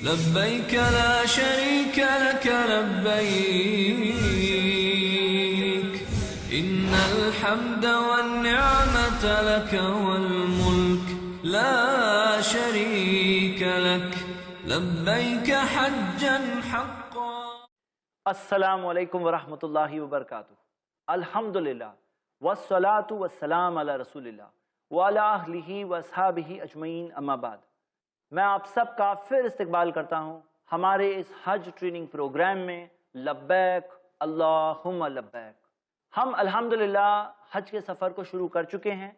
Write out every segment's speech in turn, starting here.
لبيك لا شريك لك لبيك إن الحمد والنعمة لك والملك لا شريك لك لبيك حجا حقا. السلام علیکم ورحمۃ اللہ وبرکاتہ. الحمدللہ والصلاة والسلام علی رسول اللہ وعلی آلہ واصحابہ اجمعین، اما بعد. میں آپ سب کا پھر استقبال کرتا ہوں ہمارے اس حج ٹریننگ پروگرام میں. لبیک اللہم لبیک. ہم الحمدللہ حج کے سفر کو شروع کر چکے ہیں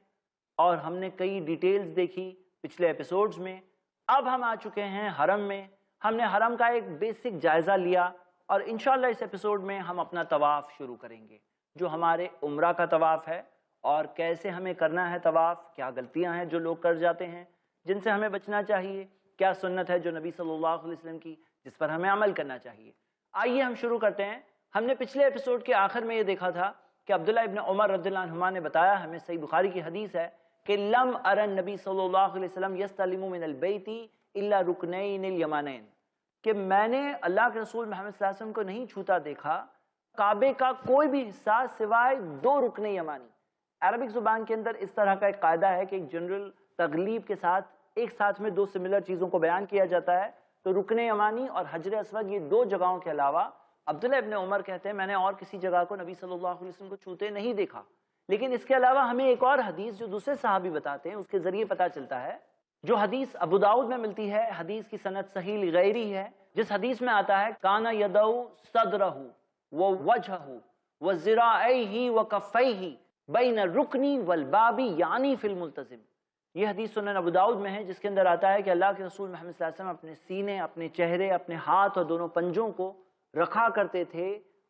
اور ہم نے کئی ڈیٹیلز دیکھی پچھلے ایپیسوڈز میں. اب ہم آ چکے ہیں حرم میں. ہم نے حرم کا ایک بیسک جائزہ لیا اور انشاءاللہ اس ایپیسوڈ میں ہم اپنا طواف شروع کریں گے، جو ہمارے عمرہ کا طواف ہے، اور کیسے ہمیں کرنا ہے طواف، کیا غلطیاں ہیں جو لوگ کر جاتے ہیں جن سے ہمیں بچنا چاہیے، کیا سنت ہے جو نبی صلی اللہ علیہ وسلم کی جس پر ہمیں عمل کرنا چاہیے. آئیے ہم شروع کرتے ہیں. ہم نے پچھلے ایپیسوڈ کے آخر میں یہ دیکھا تھا کہ عبداللہ ابن عمر رضی اللہ عنہما نے بتایا، ہمیں صحیح بخاری کی حدیث ہے کہ لم ارن نبی صلی اللہ علیہ وسلم یستلم من البیت الا رکنین الیمانین، کہ میں نے اللہ کے رسول محمد صلی اللہ علیہ وسلم کو نہیں چھوتا دیکھا کعبے کا کوئی بھی حصہ سوائے دو رکن یمانی. عربک زبان کے اندر اس طرح کا ایک قاعدہ ہے کہ ایک جنرل تغلیب کے ساتھ ایک ساتھ میں دو سملر چیزوں کو بیان کیا جاتا ہے. تو رکن یمانی اور حجر اسود، یہ دو جگہوں کے علاوہ عبداللہ ابن عمر کہتے ہیں میں نے اور کسی جگہ کو نبی صلی اللہ علیہ وسلم کو چھوتے نہیں دیکھا. لیکن اس کے علاوہ ہمیں ایک اور حدیث جو دوسرے صحابی بتاتے ہیں اس کے ذریعے پتہ چلتا ہے، جو حدیث ابو داؤد میں ملتی ہے. حدیث کی سند صحیح لغیری ہے، جس حدیث میں آتا ہے کانا یدعو صدرہ ووجہہ وذراعیہ وکفیہ بین الرکن والباب یعنی فی الملتزم. یہ حدیث سنن ابو داؤد میں ہے، جس کے اندر آتا ہے کہ اللہ کے رسول محمد صلی اللہ علیہ وسلم اپنے سینے، اپنے چہرے، اپنے ہاتھ اور دونوں پنجوں کو رکھا کرتے تھے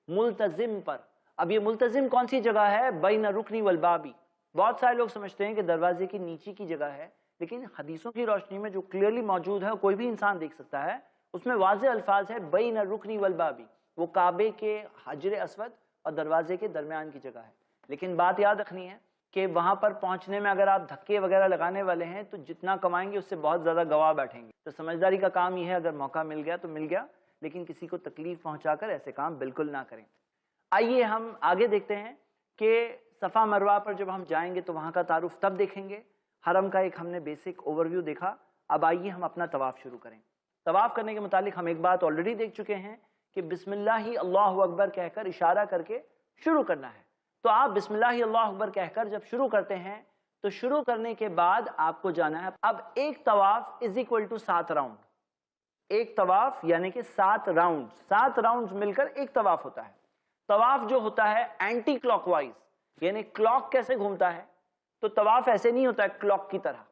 ملتزم پر. اب یہ ملتزم کون سی جگہ ہے؟ بین الرکن والبابی. بہت سارے لوگ سمجھتے ہیں کہ دروازے کی نیچے کی جگہ ہے، لیکن حدیثوں کی روشنی میں جو کلیئرلی موجود ہے کوئی بھی انسان دیکھ سکتا ہے، اس میں واضح الفاظ ہے بین الرکن والبابی. وہ کعبے کے حجر اسود اور دروازے کے درمیان کی جگہ ہے. لیکن بات یاد رکھنی ہے کہ وہاں پر پہنچنے میں اگر آپ دھکے وغیرہ لگانے والے ہیں تو جتنا کمائیں گے اس سے بہت زیادہ گواہ بیٹھیں گے. تو سمجھداری کا کام یہ ہے، اگر موقع مل گیا تو مل گیا، لیکن کسی کو تکلیف پہنچا کر ایسے کام بالکل نہ کریں. آئیے ہم آگے دیکھتے ہیں کہ صفا مروہ پر جب ہم جائیں گے تو وہاں کا تعارف تب دیکھیں گے. حرم کا ایک ہم نے بیسک اوور ویو دیکھا. اب آئیے ہم اپنا طواف شروع کریں. طواف کرنے کے متعلق ہم ایک بات آلریڈی دیکھ چکے ہیں کہ بسم اللہ اللہ اکبر کہہ کر اشارہ کر کے شروع کرنا ہے. تو آپ بسم اللہ اللہ اکبر کہہ کر جب شروع کرتے ہیں تو شروع کرنے کے بعد آپ کو جانا ہے. اب ایک طواف از اکول ٹو 7 راؤنڈ. ایک طواف یعنی کہ 7 راؤنڈ، 7 راؤنڈ مل کر ایک طواف ہوتا ہے. طواف جو ہوتا ہے اینٹی کلاک وائز، یعنی کلاک کیسے گھومتا ہے، تو طواف ایسے نہیں ہوتا ہے کلاک کی طرح.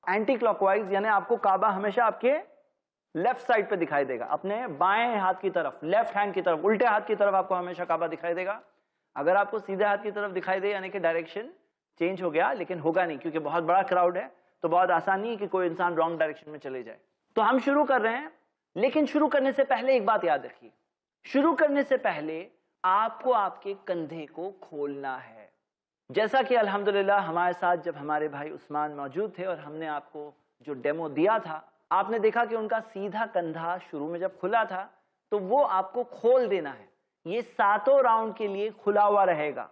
اینٹی کلاک وائز یعنی آپ کو کعبہ ہمیشہ آپ کے لیفٹ سائڈ پہ دکھائی دے گا، اپنے بائیں ہاتھ کی طرف، لیفٹ ہینڈ کی طرف، الٹے ہاتھ کی طرف آپ کو ہمیشہ کعبہ دکھائی دے گا. اگر آپ کو سیدھے ہاتھ کی طرف دکھائی دے یعنی کہ ڈائریکشن چینج ہو گیا، لیکن ہوگا نہیں کیونکہ بہت بڑا کراؤڈ ہے تو بہت آسان نہیں ہے کہ کوئی انسان رانگ ڈائریکشن میں چلے جائے. تو ہم شروع کر رہے ہیں، لیکن شروع کرنے سے پہلے ایک بات یاد رکھیے. شروع کرنے سے پہلے آپ کو آپ کے کندھے کو کھولنا ہے. جیسا کہ الحمدللہ ہمارے ساتھ جب ہمارے بھائی عثمان موجود تھے اور ہم نے آپ کو جو ڈیمو دیا تھا، آپ نے دیکھا کہ ان کا سیدھا کندھا شروع میں جب کھلا تھا تو وہ آپ کو کھول دینا ہے. یہ 7 راؤنڈ کے لیے کھلا ہوا رہے گا.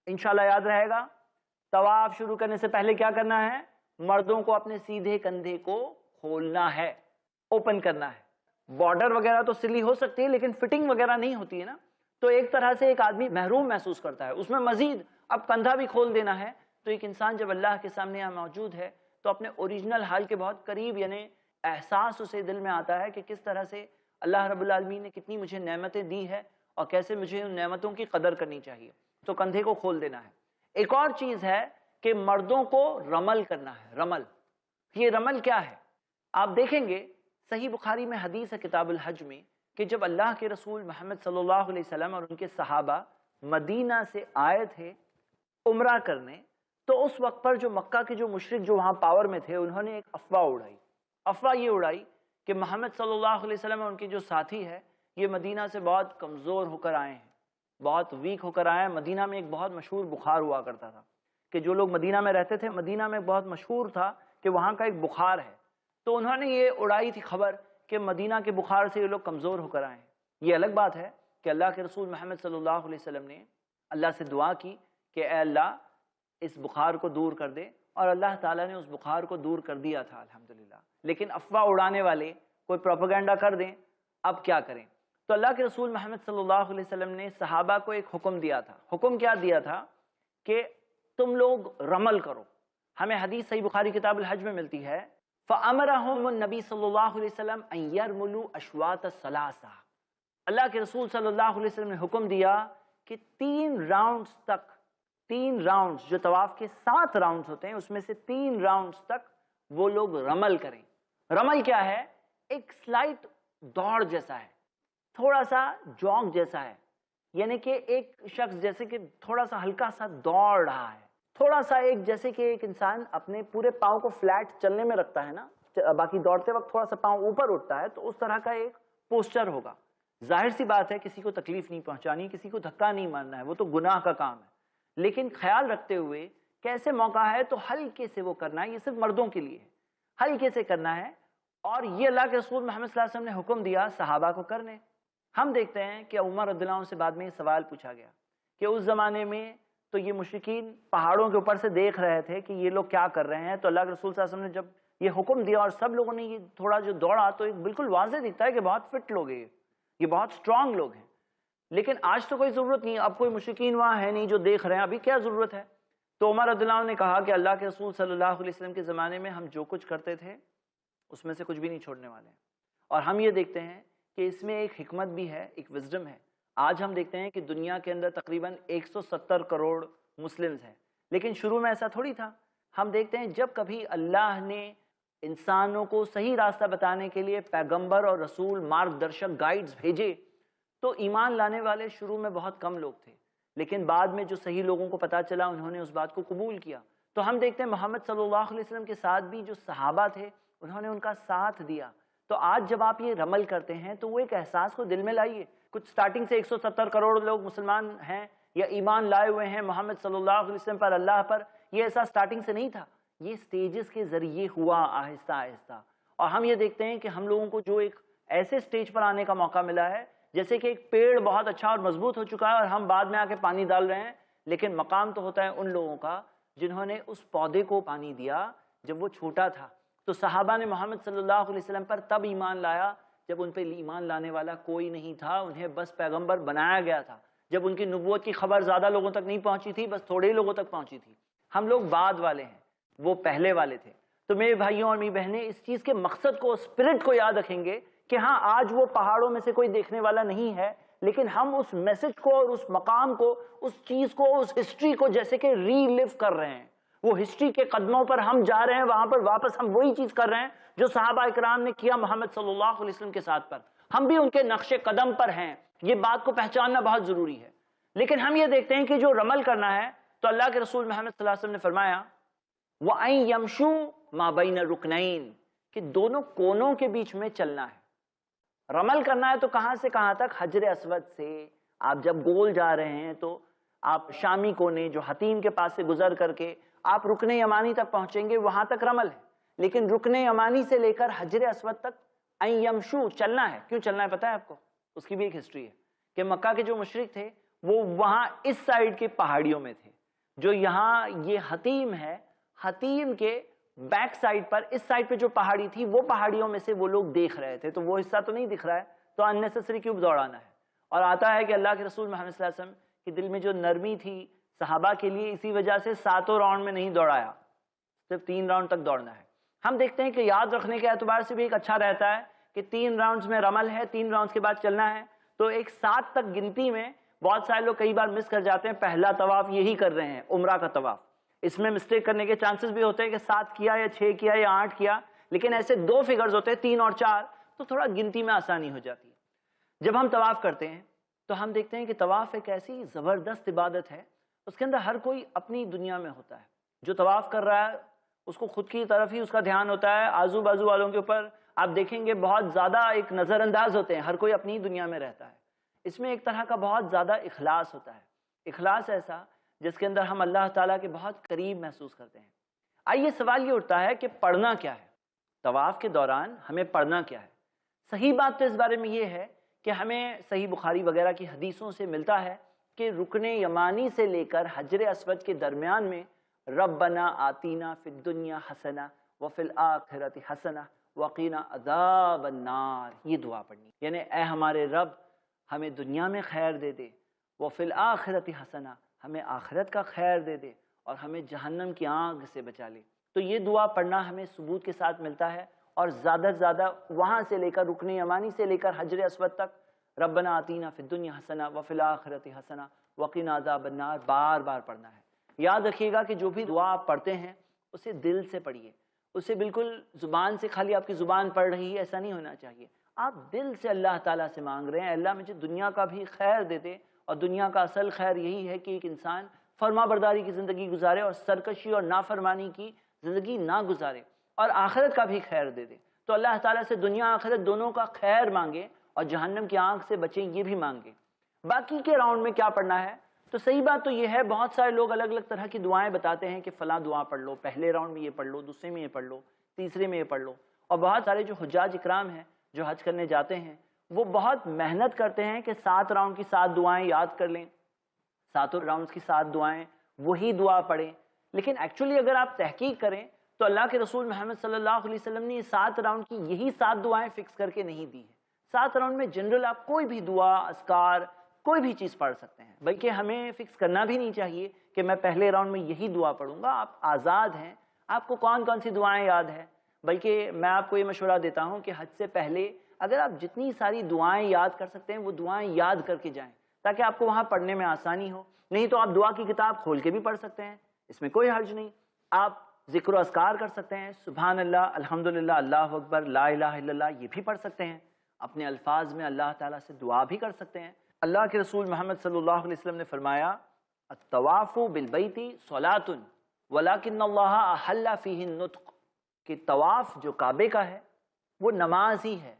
انشاءاللہ یاد رہے گا. طواف شروع کرنے سے پہلے کیا کرنا ہے؟ مردوں کو اپنے سیدھے کندھے کو کھولنا ہے، اوپن کرنا ہے. بارڈر وغیرہ تو سلی ہو سکتی ہے لیکن فٹنگ وغیرہ نہیں ہوتی ہے نا، تو ایک طرح سے ایک آدمی محروم محسوس کرتا ہے. اس میں مزید اب کندھا بھی کھول دینا ہے. تو ایک انسان جب اللہ کے سامنے یہاں موجود ہے تو اپنے اوریجنل حال کے بہت قریب، یعنی احساس اسے دل میں آتا ہے کہ کس طرح سے اللہ رب العالمین نے کتنی مجھے نعمتیں دی ہے اور کیسے مجھے ان نعمتوں کی قدر کرنی چاہیے. تو کندھے کو کھول دینا ہے. ایک اور چیز ہے کہ مردوں کو رمل کرنا ہے. رمل، یہ رمل کیا ہے؟ آپ دیکھیں گے صحیح بخاری میں حدیث ہے کتاب الحج میں کہ جب اللہ کے رسول محمد صلی اللہ علیہ وسلم اور ان کے صحابہ مدینہ سے آئے تھے عمرہ کرنے، تو اس وقت پر جو مکہ کے جو مشرک جو وہاں پاور میں تھے انہوں نے ایک افواہ اڑائی. افواہ یہ اڑائی کہ محمد صلی اللہ علیہ وسلم اور ان کے جو ساتھی ہے یہ مدینہ سے بہت کمزور ہو کر آئے ہیں، بہت ویک ہو کر آئے ہیں. مدینہ میں ایک بہت مشہور بخار ہوا کرتا تھا کہ جو لوگ مدینہ میں رہتے تھے، مدینہ میں بہت مشہور تھا کہ وہاں کا ایک بخار ہے. تو انہوں نے یہ اڑائی تھی خبر کہ مدینہ کے بخار سے یہ لوگ کمزور ہو کر آئے ہیں۔ یہ الگ بات ہے کہ اللہ کے رسول محمد صلی اللہ علیہ وسلم نے اللہ سے دعا کی کہ اے اللہ اس بخار کو دور کر دے، اور اللہ تعالیٰ نے اس بخار کو دور کر دیا تھا الحمدللہ۔ لیکن افواہ اڑانے والے کوئی پروپیگنڈا کر دیں، اب کیا کریں؟ تو اللہ کے رسول محمد صلی اللہ علیہ وسلم نے صحابہ کو ایک حکم دیا تھا۔ حکم کیا دیا تھا؟ کہ تم لوگ رمل کرو۔ ہمیں حدیث صحیح بخاری کتاب الحج میں ملتی ہے، فَأَمَرَهُمُ النَّبِي صلی اللہ علیہ وسلم أَن يَرْمُلُوا أَشْوَاطَ الثَّلَاثَةِ۔ اللہ کے رسول صلی اللہ علیہ وسلم نے حکم دیا کہ 3 راؤنڈز تک، 3 راؤنڈز جو طواف کے 7 راؤنڈز ہوتے ہیں اس میں سے 3 راؤنڈز تک وہ لوگ رمل کریں۔ رمل کیا ہے؟ ایک سلائٹ دوڑ جیسا ہے، تھوڑا سا جوگ جیسا ہے، یعنی کہ ایک شخص جیسے کہ تھوڑا سا ہلکا سا دوڑ رہا ہے، تھوڑا سا ایک جیسے کہ ایک انسان اپنے پورے پاؤں کو فلیٹ چلنے میں رکھتا ہے نا، باقی دوڑتے وقت تھوڑا سا پاؤں اوپر اٹھتا ہے، تو اس طرح کا ایک پوسچر ہوگا۔ ظاہر سی بات ہے کسی کو تکلیف نہیں پہنچانی، کسی کو دھکا نہیں مارنا ہے، وہ تو گناہ کا کام ہے، لیکن خیال رکھتے ہوئے کیسے موقع ہے تو ہلکے سے وہ کرنا ہے، یہ صرف مردوں کے لیے ہے، ہلکے سے کرنا ہے، اور یہ اللہ کے رسول محمد صلی اللہ علیہ وسلم نے حکم دیا صحابہ کو کرنے۔ ہم دیکھتے ہیں کہ عمر رضی اللہ عنہ سے بعد میں یہ سوال پوچھا گیا کہ اس زمانے میں تو یہ مشرکین پہاڑوں کے اوپر سے دیکھ رہے تھے کہ یہ لوگ کیا کر رہے ہیں، تو اللہ کے رسول صلی اللہ علیہ وسلم نے جب یہ حکم دیا اور سب لوگوں نے یہ تھوڑا جو دوڑا تو ایک بالکل واضح دکھتا ہے کہ بہت فٹ لوگ ہیں، یہ بہت سٹرونگ لوگ ہیں۔ لیکن آج تو کوئی ضرورت نہیں، اب کوئی مشرکین وہاں ہے نہیں جو دیکھ رہے ہیں، ابھی کیا ضرورت ہے؟ تو عمر رضی اللہ عنہ نے کہا کہ اللہ کے رسول صلی اللہ علیہ وسلم کے زمانے میں ہم جو کچھ کرتے تھے اس میں سے کچھ بھی نہیں چھوڑنے والے ہیں، اور ہم یہ دیکھتے ہیں کہ اس میں ایک حکمت بھی ہے، ایک وزڈم ہے۔ آج ہم دیکھتے ہیں کہ دنیا کے اندر تقریباً 170 کروڑ مسلمز ہیں، لیکن شروع میں ایسا تھوڑی تھا۔ ہم دیکھتے ہیں جب کبھی اللہ نے انسانوں کو صحیح راستہ بتانے کے لیے پیغمبر اور رسول، مارگ درشک، گائیڈز بھیجے، تو ایمان لانے والے شروع میں بہت کم لوگ تھے، لیکن بعد میں جو صحیح لوگوں کو پتہ چلا انہوں نے اس بات کو قبول کیا۔ تو ہم دیکھتے ہیں محمد صلی اللہ علیہ وسلم کے ساتھ بھی جو صحابہ تھے انہوں نے ان کا ساتھ دیا۔ تو آج جب آپ یہ رمل کرتے ہیں تو وہ ایک احساس کو دل میں لائیے، کچھ سٹارٹنگ سے 170 کروڑ لوگ مسلمان ہیں یا ایمان لائے ہوئے ہیں محمد صلی اللہ علیہ وسلم پر، اللہ پر، یہ ایسا سٹارٹنگ سے نہیں تھا، یہ سٹیجز کے ذریعے ہوا آہستہ آہستہ۔ اور ہم یہ دیکھتے ہیں کہ ہم لوگوں کو جو ایک ایسے سٹیج پر آنے کا موقع ملا ہے جیسے کہ ایک پیڑ بہت اچھا اور مضبوط ہو چکا ہے اور ہم بعد میں آ کے پانی ڈال رہے ہیں، لیکن مقام تو ہوتا ہے ان لوگوں کا جنہوں نے اس پودے کو پانی دیا جب وہ چھوٹا تھا۔ تو صحابہ نے محمد صلی اللہ علیہ وسلم پر تب ایمان لایا جب ان پہ ایمان لانے والا کوئی نہیں تھا، انہیں بس پیغمبر بنایا گیا تھا، جب ان کی نبوت کی خبر زیادہ لوگوں تک نہیں پہنچی تھی، بس تھوڑے ہی لوگوں تک پہنچی تھی۔ ہم لوگ بعد والے ہیں، وہ پہلے والے تھے۔ تو میرے بھائیوں اور میری بہنیں اس چیز کے مقصد کو، اسپرٹ کو یاد رکھیں گے کہ ہاں آج وہ پہاڑوں میں سے کوئی دیکھنے والا نہیں ہے، لیکن ہم اس میسج کو اور اس مقام کو، اس چیز کو، اس ہسٹری کو جیسے کہ ری لیو کر رہے ہیں، وہ ہسٹری کے قدموں پر ہم جا رہے ہیں، وہاں پر واپس ہم وہی چیز کر رہے ہیں جو صحابہ اکرام نے کیا محمد صلی اللہ علیہ وسلم کے ساتھ پر، ہم بھی ان کے نقش قدم پر ہیں۔ یہ بات کو پہچاننا بہت ضروری ہے۔ لیکن ہم یہ دیکھتے ہیں کہ جو رمل کرنا ہے تو اللہ کے رسول محمد صلی اللہ علیہ وسلم نے فرمایا وَأَن يَمْشُوا مَا بَيْنَ رُكْنَيْن، کہ دونوں کونوں کے بیچ میں چلنا ہے۔ رمل کرنا ہے تو کہاں سے کہاں تک؟ حجر اسود سے آپ جب گول جا رہے ہیں تو آپ شامی کونے جو حتیم کے پاس سے گزر کر کے آپ رکن یمانی تک پہنچیں گے، وہاں تک رمل ہے۔ لیکن رکن یمانی سے لے کر حجر اسود تک ان یمشو چلنا ہے۔ کیوں چلنا ہے پتہ ہے آپ کو؟ اس کی بھی ایک ہسٹری ہے کہ مکہ کے جو مشرک تھے وہ وہاں اس سائیڈ کے پہاڑیوں میں تھے، جو یہاں یہ حتیم ہے، حتیم کے بیک سائیڈ پر اس سائیڈ پہ جو پہاڑی تھی وہ پہاڑیوں میں سے وہ لوگ دیکھ رہے تھے، تو وہ حصہ تو نہیں دکھ رہا ہے، تو اننیسیسری کیوں دوڑانا ہے؟ اور آتا ہے کہ اللہ کے رسول محمد صلی اللہ علیہ وسلم کے دل میں جو نرمی تھی صحابہ کے لیے، اسی وجہ سے 7 راؤنڈ میں نہیں دوڑایا، صرف 3 راؤنڈ تک دوڑنا ہے۔ ہم دیکھتے ہیں کہ یاد رکھنے کے اعتبار سے بھی ایک اچھا رہتا ہے کہ 3 راؤنڈز میں رمل ہے، 3 راؤنڈز کے بعد چلنا ہے، تو ایک 7 تک گنتی میں بہت سارے لوگ کئی بار مس کر جاتے ہیں، پہلا طواف یہی کر رہے ہیں عمرہ کا طواف، اس میں مسٹیک کرنے کے چانسز بھی ہوتے ہیں کہ 7 کیا یا 6 کیا یا 8 کیا، لیکن ایسے 2 فگرز ہوتے ہیں 3 اور 4، تو تھوڑا گنتی میں آسانی ہو جاتی ہے۔ جب ہم طواف کرتے ہیں تو ہم دیکھتے ہیں کہ طواف ایک ایسی زبردست عبادت ہے، اس کے اندر ہر کوئی اپنی دنیا میں ہوتا ہے۔ جو طواف کر رہا ہے اس کو خود کی طرف ہی اس کا دھیان ہوتا ہے، آزو بازو والوں کے اوپر آپ دیکھیں گے بہت زیادہ ایک نظر انداز ہوتے ہیں، ہر کوئی اپنی دنیا میں رہتا ہے۔ اس میں ایک طرح کا بہت زیادہ اخلاص ہوتا ہے، اخلاص ایسا جس کے اندر ہم اللہ تعالیٰ کے بہت قریب محسوس کرتے ہیں۔ آئیے سوال یہ اٹھتا ہے کہ پڑھنا کیا ہے؟ طواف کے دوران ہمیں پڑھنا کیا ہے؟ صحیح بات تو اس بارے میں یہ ہے کہ ہمیں صحیح بخاری وغیرہ کی حدیثوں سے ملتا ہے کہ رکن یمانی سے لے کر حجر اسود کے درمیان میں ربنا آتینا فی الدنیا حسنہ وفی الآخرۃ حسنہ وقینا عذاب النار، یہ دعا پڑھنی، یعنی اے ہمارے رب ہمیں دنیا میں خیر دے دے، وفی الآخرۃ حسنہ ہمیں آخرت کا خیر دے دے، اور ہمیں جہنم کی آگ سے بچا لے۔ تو یہ دعا پڑھنا ہمیں ثبوت کے ساتھ ملتا ہے، اور زیادہ سے زیادہ وہاں سے لے کر رکن یمانی سے لے کر حجر اسود تک ربنا آتینا فی الدنیا حسنہ وفی الآخرۃ حسنہ وقینا عذاب النار بار بار پڑھنا ہے۔ یاد رکھیے گا کہ جو بھی دعا آپ پڑھتے ہیں اسے دل سے پڑھیے، اسے بالکل زبان سے خالی آپ کی زبان پڑھ رہی ہے ایسا نہیں ہونا چاہیے، آپ دل سے اللہ تعالیٰ سے مانگ رہے ہیں اللہ مجھے دنیا کا بھی خیر دے دے، اور دنیا کا اصل خیر یہی ہے کہ ایک انسان فرما برداری کی زندگی گزارے اور سرکشی اور نافرمانی کی زندگی نہ گزارے، اور آخرت کا بھی خیر دے دے۔ تو اللہ تعالیٰ سے دنیا آخرت دونوں کا خیر مانگے، اور جہنم کی آنکھ سے بچیں یہ بھی مانگے۔ باقی کے راؤنڈ میں کیا پڑھنا ہے؟ تو صحیح بات تو یہ ہے بہت سارے لوگ الگ الگ طرح کی دعائیں بتاتے ہیں کہ فلاں دعا پڑھ لو، پہلے راؤنڈ میں یہ پڑھ لو، دوسرے میں یہ پڑھ لو، تیسرے میں یہ پڑھ لو، اور بہت سارے جو حجاج اکرام ہیں جو حج کرنے جاتے ہیں وہ بہت محنت کرتے ہیں کہ 7 راؤنڈ کی 7 دعائیں یاد کر لیں، 7 راؤنڈ کی 7 دعائیں وہی دعا پڑھیں، لیکن ایکچولی اگر آپ تحقیق کریں تو اللہ کے رسول محمد صلی اللہ علیہ وسلم نے یہ 7 راؤنڈ کی یہی 7 دعائیں فکس کر کے نہیں دی ہیں۔ 7 راؤنڈ میں جنرل آپ کوئی بھی دعا، اذکار، کوئی بھی چیز پڑھ سکتے ہیں، بلکہ ہمیں فکس کرنا بھی نہیں چاہیے کہ میں پہلے راؤنڈ میں یہی دعا پڑھوں گا۔ آپ آزاد ہیں، آپ کو کون کون سی دعائیں یاد ہیں، بلکہ میں آپ کو یہ مشورہ دیتا ہوں کہ حج سے پہلے اگر آپ جتنی ساری دعائیں یاد کر سکتے ہیں وہ دعائیں یاد کر کے جائیں تاکہ آپ کو وہاں پڑھنے میں آسانی ہو۔ نہیں تو آپ دعا کی کتاب کھول کے بھی پڑھ سکتے ہیں، اس میں کوئی حرج نہیں۔ آپ ذکر و اذکار کر سکتے ہیں، سبحان اللہ، الحمدللہ، اللہ اکبر، لا الہ الا اللہ، یہ بھی پڑھ سکتے ہیں۔ اپنے الفاظ میں اللہ تعالیٰ سے دعا بھی کر سکتے ہیں۔ اللہ کے رسول محمد صلی اللہ علیہ وسلم نے فرمایا الطواف بالبیت صلاۃ ولکن اللہ احل فیہ النطق، کہ طواف جو کعبے کا ہے وہ نماز ہی ہے،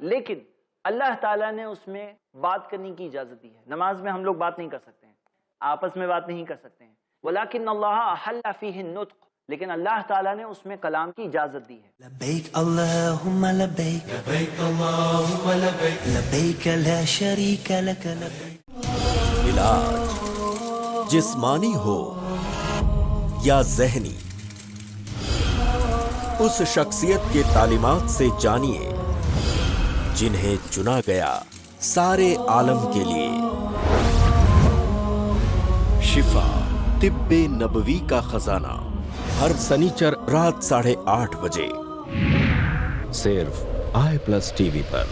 لیکن اللہ تعالیٰ نے اس میں بات کرنے کی اجازت دی ہے۔ نماز میں ہم لوگ بات نہیں کر سکتے ہیں، آپس میں بات نہیں کر سکتے ہیں، ولیکن اللہ احل فیہ النطق، لیکن اللہ تعالیٰ نے اس میں کلام کی اجازت دی ہے۔ لبیک اللہم لبیک لبیک اللہم لبیک لبیک لا شریک لک لبیک۔ علاج جسمانی ہو یا ذہنی، اس شخصیت کے تعلیمات سے جانیے جنہیں چنا گیا سارے عالم کے لیے۔ شفا طب نبوی کا خزانہ، ہر سنیچر رات 8:30 بجے، صرف آئی+ ٹی وی پر۔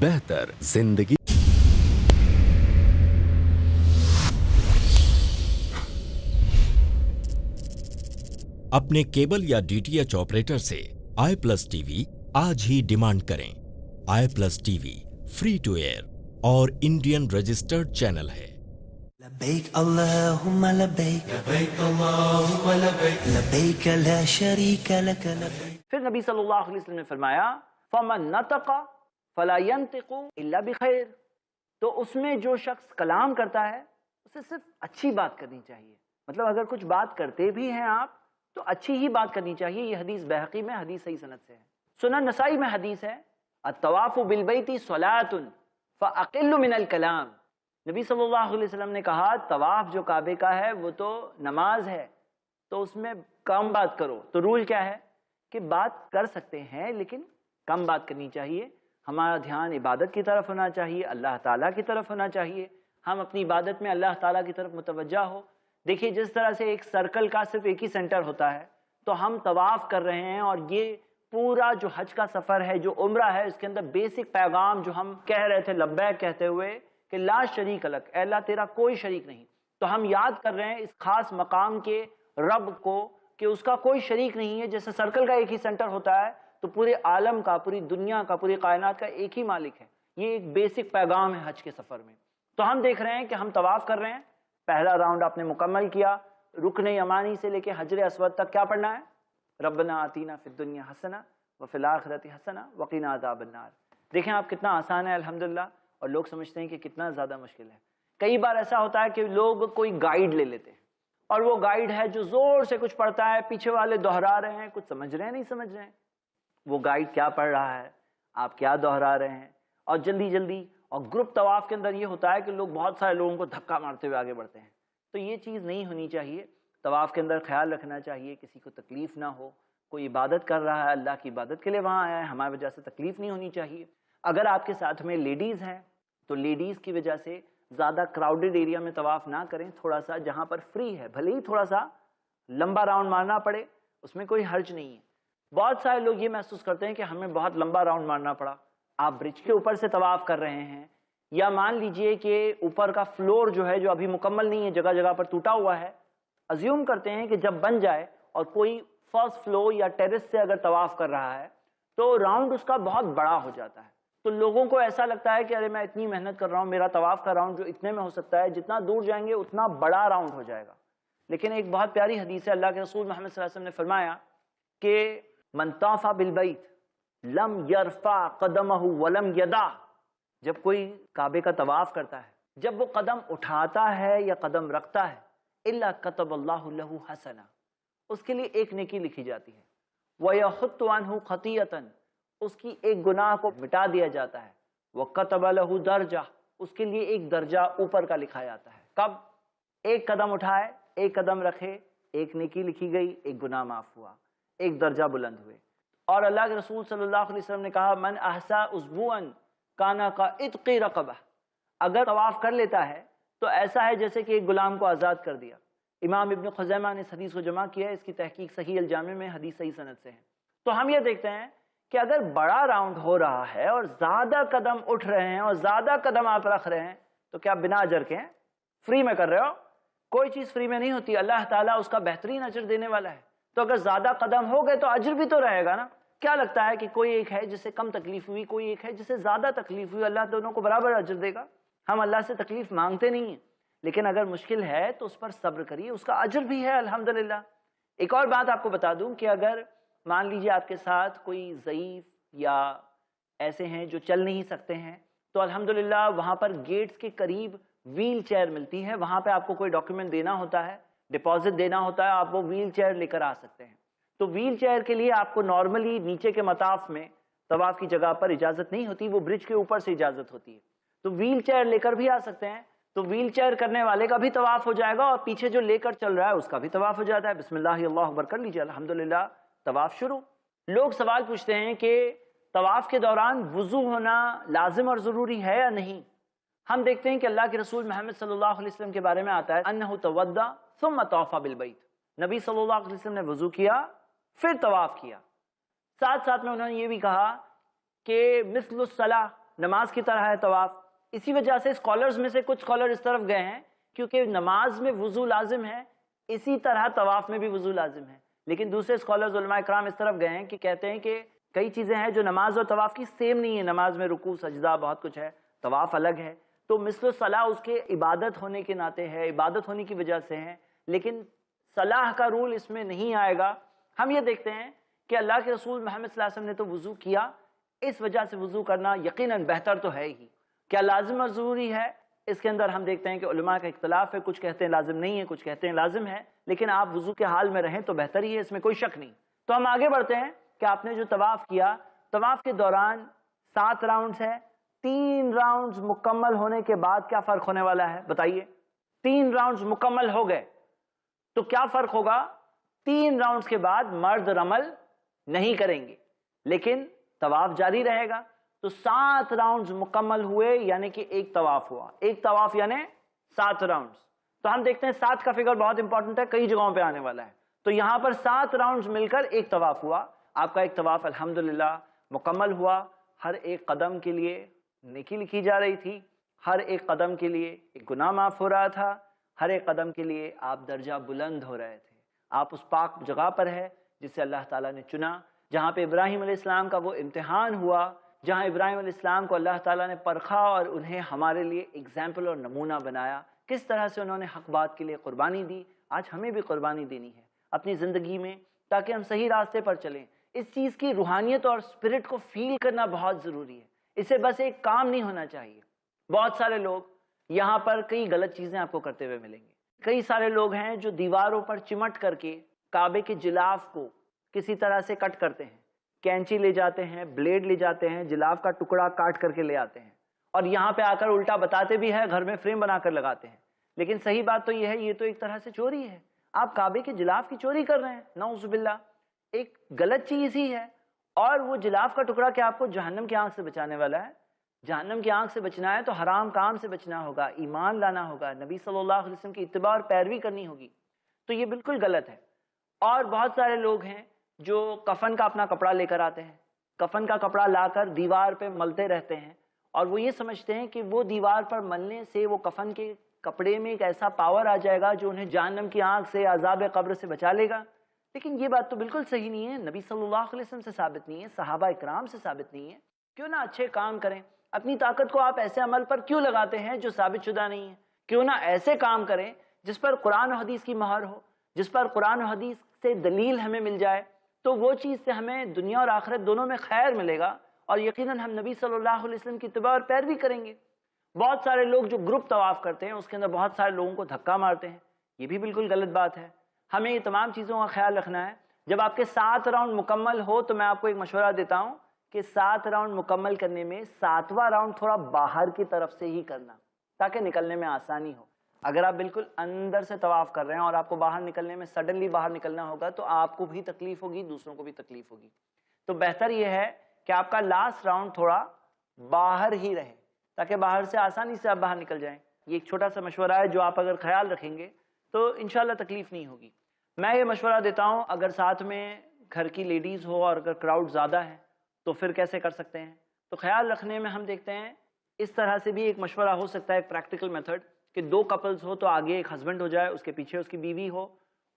بہتر زندگی۔ اپنے کیبل یا DTH آپریٹر سے آئی+ ٹی وی آج ہی ڈیمانڈ کریں۔ آئی+ T V free to air اور انڈین رجسٹرڈ چینل ہے۔ لبیک اللہم لبیک لبیک اللہم لبیک لبیک لا شریک لک لبیک۔ پھر نبی صلی اللہ علیہ وسلم نے فرمایا فَمَن نَطَقَ فَلَا يَنطِقُ إِلَّا بِخَيْرٍ، تو اس میں جو شخص کلام کرتا ہے اسے صرف اچھی بات کرنی چاہیے، مطلب اگر کچھ بات کرتے بھی ہیں آپ تو اچھی ہی بات کرنی چاہیے۔ یہ حدیث بہقی میں حدیث صحیح سند سے ہے۔ سنن نسائی میں حدیث ہے الطواف بالبیت صلاۃ فاقل من الکلام، نبی صلی اللہ علیہ وسلم نے کہا طواف جو کعبے کا ہے وہ تو نماز ہے، تو اس میں کم بات کرو۔ تو رول کیا ہے کہ بات کر سکتے ہیں لیکن کم بات کرنی چاہیے۔ ہمارا دھیان عبادت کی طرف ہونا چاہیے، اللہ تعالیٰ کی طرف ہونا چاہیے، ہم اپنی عبادت میں اللہ تعالیٰ کی طرف متوجہ ہو۔ دیکھیے جس طرح سے ایک سرکل کا صرف ایک ہی سینٹر ہوتا ہے، تو ہم طواف کر رہے ہیں، اور یہ پورا جو حج کا سفر ہے، جو عمرہ ہے، اس کے اندر بیسک پیغام جو ہم کہہ رہے تھے لبیک کہتے ہوئے کہ لا شریک لک، اے اللہ تیرا کوئی شریک نہیں، تو ہم یاد کر رہے ہیں اس خاص مقام کے رب کو کہ اس کا کوئی شریک نہیں ہے۔ جیسے سرکل کا ایک ہی سینٹر ہوتا ہے تو پورے عالم کا، پوری دنیا کا، پوری کائنات کا ایک ہی مالک ہے۔ یہ ایک بیسک پیغام ہے حج کے سفر میں۔ تو ہم دیکھ رہے ہیں کہ ہم طواف کر رہے ہیں، پہلا راؤنڈ آپ نے مکمل کیا، رکن یمانی سے لے کے حجر اسود تک کیا پڑھنا ہے؟ ربنا آتینا فی الدنیا حسنہ وفی الآخرۃ حسنہ وقنا عذاب النار۔ دیکھیں آپ کتنا آسان ہے الحمدللہ، اور لوگ سمجھتے ہیں کہ کتنا زیادہ مشکل ہے۔ کئی بار ایسا ہوتا ہے کہ لوگ کوئی گائیڈ لے لیتے ہیں، اور وہ گائیڈ ہے جو زور سے کچھ پڑھتا ہے، پیچھے والے دہرا رہے ہیں، کچھ سمجھ رہے ہیں نہیں سمجھ رہے ہیں۔ وہ گائیڈ کیا پڑھ رہا ہے آپ کیا دہرا رہے ہیں، اور جلدی جلدی، اور گروپ طواف کے اندر یہ ہوتا ہے کہ لوگ بہت سارے لوگوں کو دھکا مارتے ہوئے آگے بڑھتے ہیں، تو یہ چیز نہیں ہونی چاہیے۔ طواف کے اندر خیال رکھنا چاہیے کسی کو تکلیف نہ ہو، کوئی عبادت کر رہا ہے، اللہ کی عبادت کے لیے وہاں آیا ہے، ہماری وجہ سے تکلیف نہیں ہونی چاہیے۔ اگر آپ کے ساتھ میں لیڈیز ہیں تو لیڈیز کی وجہ سے زیادہ کراؤڈڈ ایریا میں طواف نہ کریں، تھوڑا سا جہاں پر فری ہے، بھلے ہی تھوڑا سا لمبا راؤنڈ مارنا پڑے، اس میں کوئی حرج نہیں ہے۔ بہت سارے لوگ یہ محسوس کرتے ہیں کہ ہمیں بہت لمبا راؤنڈ مارنا پڑا۔ آپ برج کے اوپر سے طواف کر رہے ہیں، یا مان لیجئے کہ اوپر کا فلور جو ہے، جو ابھی مکمل نہیں ہے، جگہ جگہ پر ٹوٹا ہوا ہے، ازیوم کرتے ہیں کہ جب بن جائے اور کوئی فرسٹ فلور یا ٹیرس سے اگر طواف کر رہا ہے تو راؤنڈ اس کا بہت بڑا ہو جاتا ہے، تو لوگوں کو ایسا لگتا ہے کہ ارے میں اتنی محنت کر رہا ہوں، میرا طواف کا راؤنڈ جو اتنے میں ہو سکتا ہے، جتنا دور جائیں گے اتنا بڑا راؤنڈ ہو جائے گا۔ لیکن ایک بہت پیاری حدیث ہے، اللہ کے رسول محمد صلی اللہ علیہ وسلم نے فرمایا کہ من طاف بالبیت لم یرفع قدمہ ولم یدع، جب کوئی کعبے کا طواف کرتا ہے، جب وہ قدم اٹھاتا ہے یا قدم رکھتا ہے، الا کتب اللہ لہ حسنہ، اس کے لیے ایک نیکی لکھی جاتی ہے، وَيَحُطُّ عَنْهُ خَطِيئَةً، اس کی ایک گناہ کو مٹا دیا جاتا ہے، وَكَتَبَ لَهُ دَرْجَةً، اس کے لیے ایک درجہ اوپر کا لکھا جاتا ہے۔ کب؟ ایک قدم اٹھائے، ایک قدم رکھے، ایک نیکی لکھی گئی، ایک گناہ معاف ہوا، ایک درجہ بلند ہوئے۔ اور اللہ کے رسول صلی اللہ علیہ وسلم نے کہا من احسا اسبوعاً کانا کعتق رقبہ، اگر طواف کر لیتا ہے تو ایسا ہے جیسے کہ ایک غلام کو آزاد کر دیا۔ امام ابن خزیمہ نے اس حدیث کو جمع کیا ہے، اس کی تحقیق صحیح الجامع میں، حدیث صحیح سند سے ہے۔ تو ہم یہ دیکھتے ہیں کہ اگر بڑا راؤنڈ ہو رہا ہے اور زیادہ قدم اٹھ رہے ہیں اور زیادہ قدم آپ رکھ رہے ہیں، تو کیا بنا اجر کے ہیں؟ فری میں کر رہے ہو؟ کوئی چیز فری میں نہیں ہوتی، اللہ تعالیٰ اس کا بہترین اجر دینے والا ہے۔ تو اگر زیادہ قدم ہو گئے تو اجر بھی تو رہے گا نا۔ کیا لگتا ہے کہ کوئی ایک ہے جسے کم تکلیف ہوئی، کوئی ایک ہے جسے زیادہ تکلیف ہوئی، اللہ دونوں کو برابر اجر دے گا؟ ہم اللہ سے تکلیف مانگتے نہیں ہیں، لیکن اگر مشکل ہے تو اس پر صبر کریے، اس کا اجر بھی ہے الحمدللہ۔ ایک اور بات آپ کو بتا دوں کہ اگر مان لیجیے آپ کے ساتھ کوئی ضعیف یا ایسے ہیں جو چل نہیں سکتے ہیں، تو الحمدللہ وہاں پر گیٹس کے قریب ویل چیئر ملتی ہے، وہاں پہ آپ کو کوئی ڈاکیومنٹ دینا ہوتا ہے، ڈپازٹ دینا ہوتا ہے، آپ وہ ویل چیئر لے کر آ سکتے ہیں۔ تو ویل چیئر کے لیے آپ کو نارملی نیچے کے مطاف میں طواف کی جگہ پر اجازت نہیں ہوتی، وہ برج کے اوپر سے اجازت ہوتی ہے، تو ویل چیئر لے کر بھی آ سکتے ہیں۔ تو ویل چیئر کرنے والے کا بھی طواف ہو جائے گا اور پیچھے جو لے کر چل رہا ہے اس کا بھی طواف ہو جاتا ہے۔ بسم اللہ اللہ اکبر کر لیجیے، الحمدللہ، طواف شروع۔ لوگ سوال پوچھتے ہیں کہ طواف کے دوران وضو ہونا لازم اور ضروری ہے یا نہیں؟ ہم دیکھتے ہیں کہ اللہ کے رسول محمد صلی اللہ علیہ وسلم کے بارے میں آتا ہے انہ توضا ثم طاف بالبیت، نبی صلی اللہ علیہ وسلم نے وضو کیا پھر طواف کیا۔ ساتھ ساتھ میں انہوں نے یہ بھی کہا کہ مثل الصلاۃ، نماز کی طرح ہے طواف۔ اسی وجہ سے اسکالرز میں سے کچھ اسکالر اس طرف گئے ہیں کیونکہ نماز میں وضو لازم ہے، اسی طرح طواف میں بھی وضو لازم ہے۔ لیکن دوسرے اسکالرز علماء کرام اس طرف گئے ہیں کہ کہتے ہیں کہ کئی چیزیں ہیں جو نماز اور طواف کی سیم نہیں ہے، نماز میں رکوع سجدہ بہت کچھ ہے، طواف الگ ہے، تو مثل الصلاۃ اس کے عبادت ہونے کے ناطے ہے، عبادت ہونے کی وجہ سے ہے، لیکن صلاح کا رول اس میں نہیں آئے گا۔ ہم یہ دیکھتے ہیں کہ اللہ کے رسول محمد صلی اللہ علیہ وسلم نے تو وضو کیا، اس وجہ سے وضو کرنا یقیناً بہتر تو ہے ہی۔ کیا لازم اور ضروری ہے؟ اس کے اندر ہم دیکھتے ہیں کہ علماء کا اختلاف ہے، کچھ کہتے ہیں لازم نہیں ہے، کچھ کہتے ہیں لازم ہے، لیکن آپ وضو کے حال میں رہیں تو بہتر ہی ہے، اس میں کوئی شک نہیں۔ تو ہم آگے بڑھتے ہیں کہ آپ نے جو طواف کیا، طواف کے دوران 7 راؤنڈز ہے، 3 راؤنڈز مکمل ہونے کے بعد کیا فرق ہونے والا ہے بتائیے؟ 3 راؤنڈز مکمل ہو گئے تو کیا فرق ہوگا؟ 3 راؤنڈز کے بعد مرد رمل نہیں کریں گے، لیکن طواف جاری رہے گا۔ تو 7 راؤنڈز مکمل ہوئے یعنی کہ ایک طواف ہوا، ایک طواف یعنی 7 راؤنڈز۔ تو ہم دیکھتے ہیں 7 کا فگر بہت امپورٹنٹ ہے، کئی جگہوں پہ آنے والا ہے۔ تو یہاں پر 7 راؤنڈز مل کر ایک طواف ہوا، آپ کا ایک طواف الحمدللہ مکمل ہوا۔ ہر ایک قدم کے لیے نیکی لکھی جا رہی تھی، ہر ایک قدم کے لیے ایک گناہ معاف ہو رہا تھا، ہر ایک قدم کے لیے آپ درجہ بلند ہو رہے تھے۔ آپ اس پاک جگہ پر ہے جسے اللہ تعالیٰ نے چنا، جہاں پہ ابراہیم علیہ السلام کا وہ امتحان ہوا، جہاں ابراہیم علیہ السلام کو اللہ تعالیٰ نے پرکھا اور انہیں ہمارے لیے اگزامپل اور نمونہ بنایا، کس طرح سے انہوں نے حق بات کے لیے قربانی دی۔ آج ہمیں بھی قربانی دینی ہے اپنی زندگی میں تاکہ ہم صحیح راستے پر چلیں۔ اس چیز کی روحانیت اور اسپرٹ کو فیل کرنا بہت ضروری ہے، اسے بس ایک کام نہیں ہونا چاہیے۔ بہت سارے لوگ یہاں پر کئی غلط چیزیں آپ کو کرتے ہوئے ملیں گے۔ کئی سارے لوگ ہیں جو دیواروں پر چمٹ کر کے کعبے کے جلاف کو کسی طرح سے کٹ کرتے ہیں، کینچی لے جاتے ہیں، بلیڈ لے جاتے ہیں، جلاف کا ٹکڑا کاٹ کر کے لے آتے ہیں، اور یہاں پہ آ کر الٹا بتاتے بھی ہے، گھر میں فریم بنا کر لگاتے ہیں. لیکن صحیح بات تو یہ ہے، یہ تو ایک طرح سے چوری ہے. آپ کعبے کے جلاف کی چوری کر رہے ہیں، نعوذ باللہ. ایک غلط چیز ہی ہے. اور وہ جلاف کا ٹکڑا کہ آپ کو جہنم کی آنکھ سے بچانے والا ہے. جہنم کی آنکھ سے بچنا ہے تو حرام کام سے بچنا ہوگا، ایمان لانا ہوگا، نبی صلی اللہ علیہ وسلم کی اتباع اور پیروی کرنی ہوگی. تو یہ بالکل غلط ہے. اور بہت سارے لوگ ہیں جو کفن کا اپنا کپڑا لے کر آتے ہیں، کفن کا کپڑا لا کر دیوار پہ ملتے رہتے ہیں، اور وہ یہ سمجھتے ہیں کہ وہ دیوار پر ملنے سے وہ کفن کے کپڑے میں ایک ایسا پاور آ جائے گا جو انہیں جہنم کی آنکھ سے، عذاب قبر سے بچا لے گا. لیکن یہ بات تو بالکل صحیح نہیں ہے، نبی صلی اللہ علیہ وسلم سے ثابت نہیں ہے، صحابہ اکرام سے ثابت نہیں ہے. کیوں نہ اچھے کام کریں؟ اپنی طاقت کو آپ ایسے عمل پر کیوں لگاتے ہیں جو ثابت شدہ نہیں ہے؟ کیوں نہ ایسے کام کریں جس پر قرآن و حدیث کی مہر ہو، جس پر قرآن و حدیث سے دلیل ہمیں مل جائے، تو وہ چیز سے ہمیں دنیا اور آخرت دونوں میں خیر ملے گا، اور یقیناً ہم نبی صلی اللہ علیہ وسلم کی اتباع اور پیروی کریں گے. بہت سارے لوگ جو گروپ طواف کرتے ہیں اس کے اندر بہت سارے لوگوں کو دھکا مارتے ہیں، یہ بھی بالکل غلط بات ہے. ہمیں یہ تمام چیزوں کا خیال رکھنا ہے. جب آپ کے 7 راؤنڈ مکمل ہو تو میں آپ کو ایک مشورہ دیتا ہوں کہ 7 راؤنڈ مکمل کرنے میں 7واں راؤنڈ تھوڑا باہر کی طرف سے ہی کرنا تاکہ نکلنے میں آسانی ہو. اگر آپ بالکل اندر سے طواف کر رہے ہیں اور آپ کو باہر نکلنے میں سڈنلی باہر نکلنا ہوگا تو آپ کو بھی تکلیف ہوگی، دوسروں کو بھی تکلیف ہوگی. تو بہتر یہ ہے کہ آپ کا لاسٹ راؤنڈ تھوڑا باہر ہی رہے تاکہ باہر سے آسانی سے آپ باہر نکل جائیں. یہ ایک چھوٹا سا مشورہ ہے جو آپ اگر خیال رکھیں گے تو انشاءاللہ تکلیف نہیں ہوگی. میں یہ مشورہ دیتا ہوں اگر ساتھ میں گھر کی لیڈیز ہو اور اگر کراؤڈ زیادہ ہے تو پھر کیسے کر سکتے ہیں؟ تو خیال رکھنے میں ہم دیکھتے ہیں اس طرح سے بھی ایک مشورہ ہو سکتا ہے، ایک پریکٹیکل میتھڈ، کہ 2 کپلز ہو تو آگے ایک ہسبینڈ ہو جائے، اس کے پیچھے اس کی بیوی ہو،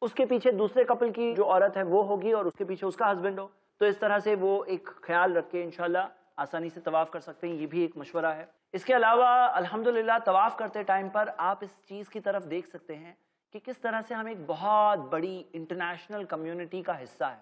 اس کے پیچھے دوسرے کپل کی جو عورت ہے وہ ہوگی اور اس کے پیچھے اس کا ہسبینڈ ہو. تو اس طرح سے وہ ایک خیال رکھ کے انشاءاللہ آسانی سے طواف کر سکتے ہیں. یہ بھی ایک مشورہ ہے. اس کے علاوہ الحمدللہ طواف کرتے ٹائم پر آپ اس چیز کی طرف دیکھ سکتے ہیں کہ کس طرح سے ہم ایک بہت بڑی انٹرنیشنل کمیونٹی کا حصہ ہے.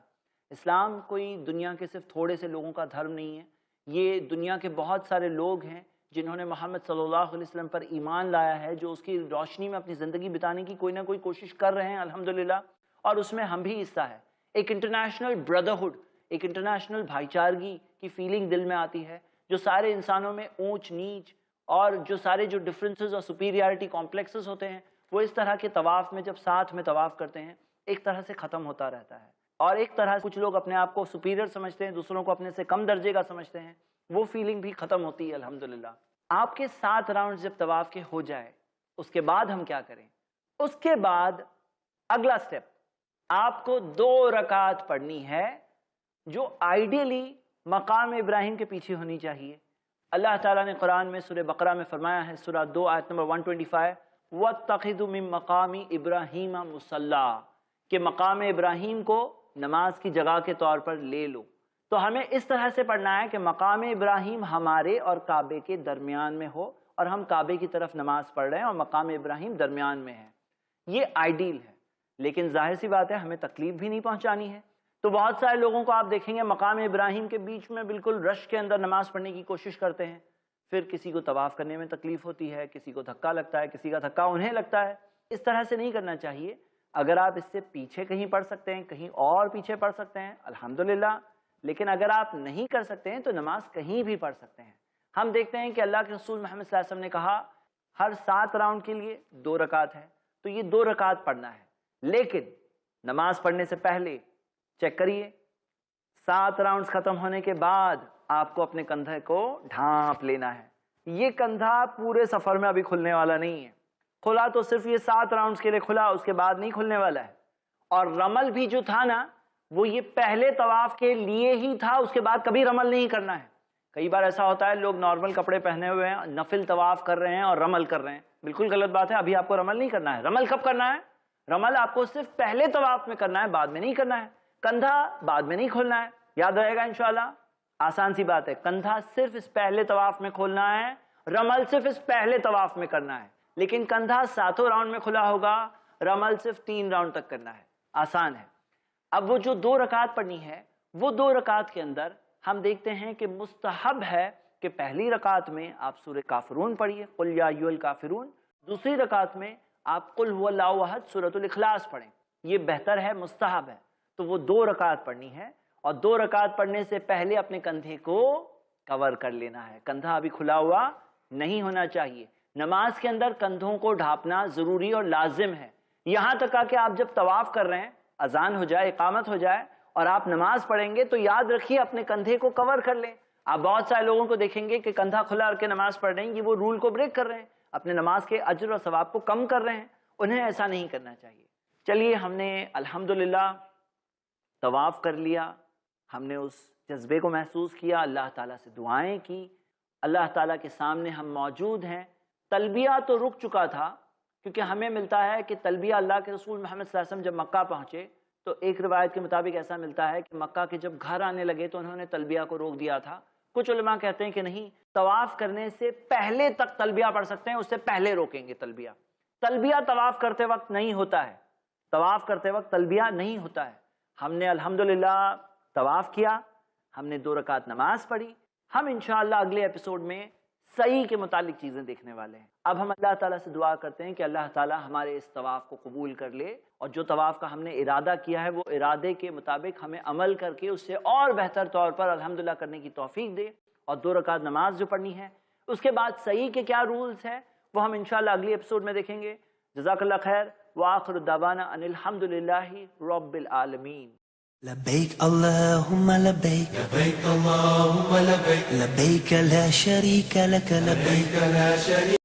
اسلام کوئی دنیا کے صرف تھوڑے سے لوگوں کا دھرم نہیں ہے، یہ دنیا کے بہت سارے لوگ ہیں جنہوں نے محمد صلی اللہ علیہ وسلم پر ایمان لایا ہے، جو اس کی روشنی میں اپنی زندگی بتانے کی کوئی نہ کوئی کوشش کر رہے ہیں الحمدللہ، اور اس میں ہم بھی حصہ ہے. ایک انٹرنیشنل بردرہڈ، ایک انٹرنیشنل بھائی چارگی کی فیلنگ دل میں آتی ہے، جو سارے انسانوں میں اونچ نیچ اور جو سارے جو ڈفرینسز اور سپیریارٹی کمپلیکسز ہوتے ہیں وہ اس طرح کے طواف میں جب ساتھ میں طواف کرتے ہیں ایک طرح سے ختم ہوتا رہتا ہے. اور ایک طرح کچھ لوگ اپنے آپ کو سپیریئر سمجھتے ہیں، دوسروں کو اپنے سے کم درجے کا سمجھتے ہیں، وہ فیلنگ بھی ختم ہوتی ہے الحمدللہ. آپ کے 7 راؤنڈ جب طواف کے ہو جائے اس کے بعد ہم کیا کریں؟ اس کے بعد اگلا سٹیپ آپ کو 2 رکعت پڑھنی ہے جو آئیڈیلی مقام ابراہیم کے پیچھے ہونی چاہیے. اللہ تعالیٰ نے قرآن میں سورہ بقرہ میں فرمایا ہے، سورہ 2 آیت نمبر 125، وَاتَّخِذُوا مِن مَّقَامِ إِبْرَاهِيمَ مُصَلَّىٰ، کہ مقام ابراہیم کو نماز کی جگہ کے طور پر لے لو. تو ہمیں اس طرح سے پڑھنا ہے کہ مقام ابراہیم ہمارے اور کعبے کے درمیان میں ہو اور ہم کعبے کی طرف نماز پڑھ رہے ہیں اور مقام ابراہیم درمیان میں ہے. یہ آئیڈیل ہے، لیکن ظاہر سی بات ہے ہمیں تکلیف بھی نہیں پہنچانی ہے. تو بہت سارے لوگوں کو آپ دیکھیں گے مقام ابراہیم کے بیچ میں بالکل رش کے اندر نماز پڑھنے کی کوشش کرتے ہیں، پھر کسی کو طواف کرنے میں تکلیف ہوتی ہے، کسی کو دھکا لگتا ہے، کسی کا دھکا انہیں لگتا ہے. اس طرح سے نہیں کرنا چاہیے. اگر آپ اس سے پیچھے کہیں پڑھ سکتے ہیں، کہیں اور پیچھے پڑھ سکتے ہیں الحمدللہ، لیکن اگر آپ نہیں کر سکتے ہیں تو نماز کہیں بھی پڑھ سکتے ہیں. ہم دیکھتے ہیں کہ اللہ کے رسول محمد صلی اللہ علیہ وسلم نے کہا ہر 7 راؤنڈ کے لیے 2 رکعت ہے، تو یہ 2 رکعت پڑھنا ہے. لیکن نماز پڑھنے سے پہلے چیک کریے 7 راؤنڈز ختم ہونے کے بعد آپ کو اپنے کندھے کو ڈھانپ لینا ہے. یہ کندھا پورے سفر میں ابھی کھلنے والا نہیں ہے، کھلا تو صرف یہ 7 راؤنڈز کے لیے کھلا، اس کے بعد نہیں کھلنے والا ہے. اور رمل بھی جو تھا نا وہ یہ پہلے طواف کے لیے ہی تھا، اس کے بعد کبھی رمل نہیں کرنا ہے. کئی بار ایسا ہوتا ہے لوگ نارمل کپڑے پہنے ہوئے ہیں، نفل طواف کر رہے ہیں اور رمل کر رہے ہیں. بالکل غلط بات ہے. ابھی آپ کو رمل نہیں کرنا ہے. رمل کب کرنا ہے؟ رمل آپ کو صرف پہلے طواف میں کرنا ہے، بعد میں نہیں کرنا ہے. کندھا بعد میں نہیں کھولنا ہے. یاد رہے گا انشاءاللہ. آسان سی بات ہے. کندھا صرف اس پہلے طواف میں کھولنا ہے، رمل صرف اس پہلے طواف میں کرنا ہے. لیکن کندھا 7 راؤنڈ میں کھلا ہوگا، رمل صرف 3 راؤنڈ تک کرنا ہے. آسان ہے. اب وہ جو 2 رکعت پڑھنی ہے، وہ 2 رکعت کے اندر ہم دیکھتے ہیں کہ مستحب ہے کہ پہلی رکعت میں آپ سورہ کافرون پڑھیے، قل یا ایھا الکافرون. دوسری رکعت میں آپ قل هو اللہ احد سورۃ الاخلاص پڑھیں. یہ بہتر ہے، مستحب ہے. تو وہ 2 رکعت پڑھنی ہے. اور 2 رکعت پڑھنے سے پہلے اپنے کندھے کو کور کر لینا ہے. کندھا ابھی کھلا ہوا نہیں ہونا چاہیے. نماز کے اندر کندھوں کو ڈھانپنا ضروری اور لازم ہے. یہاں تک کہ آپ جب طواف کر رہے ہیں، اذان ہو جائے، اقامت ہو جائے اور آپ نماز پڑھیں گے تو یاد رکھیے اپنے کندھے کو کور کر لیں. آپ بہت سارے لوگوں کو دیکھیں گے کہ کندھا کھلا کر کے نماز پڑھ رہے ہیں، یہ وہ رول کو بریک کر رہے ہیں، اپنے نماز کے اجر اور ثواب کو کم کر رہے ہیں. انہیں ایسا نہیں کرنا چاہیے. چلیے، ہم نے الحمدللہ طواف کر لیا، ہم نے اس جذبے کو محسوس کیا، اللہ تعالیٰ سے دعائیں کی، اللہ تعالیٰ کے سامنے ہم موجود ہیں. تلبیہ تو رک چکا تھا، کیونکہ ہمیں ملتا ہے کہ تلبیہ اللہ کے رسول محمد صلی اللہ علیہ وسلم جب مکہ پہنچے تو ایک روایت کے مطابق ایسا ملتا ہے کہ مکہ کے جب گھر آنے لگے تو انہوں نے تلبیہ کو روک دیا تھا. کچھ علماء کہتے ہیں کہ نہیں، طواف کرنے سے پہلے تک تلبیہ پڑھ سکتے ہیں، اس سے پہلے روکیں گے تلبیہ. تلبیہ طواف کرتے وقت نہیں ہوتا ہے، طواف کرتے وقت تلبیہ نہیں ہوتا ہے. ہم نے الحمدللہ طواف کیا، ہم نے 2 رکعت نماز پڑھی. ہم انشاءاللہ اگلے ایپیسوڈ میں سعی کے متعلق چیزیں دیکھنے والے ہیں. اب ہم اللہ تعالیٰ سے دعا کرتے ہیں کہ اللہ تعالیٰ ہمارے اس طواف کو قبول کر لے، اور جو طواف کا ہم نے ارادہ کیا ہے وہ ارادے کے مطابق ہمیں عمل کر کے اس سے اور بہتر طور پر الحمدللہ کرنے کی توفیق دے. اور 2 رکعت نماز جو پڑھنی ہے، اس کے بعد سعی کے کیا رولز ہیں وہ ہم انشاءاللہ اگلی ایپیسوڈ میں دیکھیں گے. جزاک اللہ خیر، وآخر دعوانا ان الحمدللہ رب العالمین. لبيك اللهم لبيك لبيك اللهم لبيك لبيك لا شريك لك لبيك لا شريك